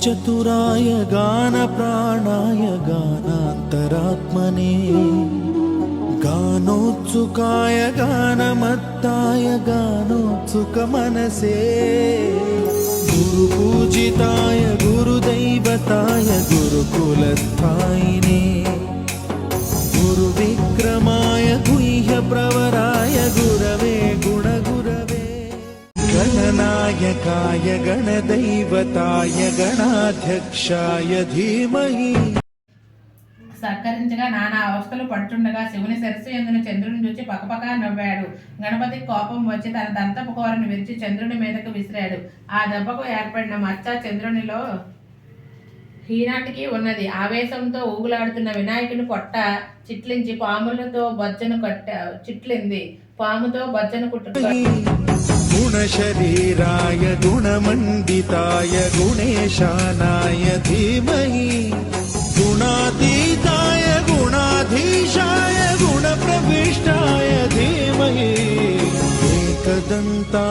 चतुराय गान प्राणाय गानान्तरात्मने गानोत्सुकाय गानमत्ताय गानोत्सुकमनसे गुरुपूजिताय गुरुदैवताय गुरुकुलस्थायिने गुरुविक्रमाय गुह्यप्रवराय गुरवे गुणगुरवे गणनायकाय गणदैवताय गणाध्यक्षाय धीमहि। సత్కరించగా నానా అవస్థలు పడుతుండగా శివుని శిరస్సు ఎందున చంద్రుని చూచి పకపకా నవ్వాడు. గణపతికి కోపం వచ్చి తన దంతపు కోరను విరిచి చంద్రుని మీదకు విసిరాడు. ఆ దెబ్బకు ఏర్పడిన మచ్చ చంద్రునిలో ఈనాటికి ఉన్నది. ఆవేశంతో ఊగులాడుతున్న వినాయకుని పొట్ట చిట్లించి పాములతో బొజ్జను చిట్లింది. పాముతో బొజ్జను गुणशरीराय गुणमण्डिताय गुणेशानाय धीमहि गुणातीताय गुणाधीशाय गुणप्रविष्टाय धीमहि एकदन्ता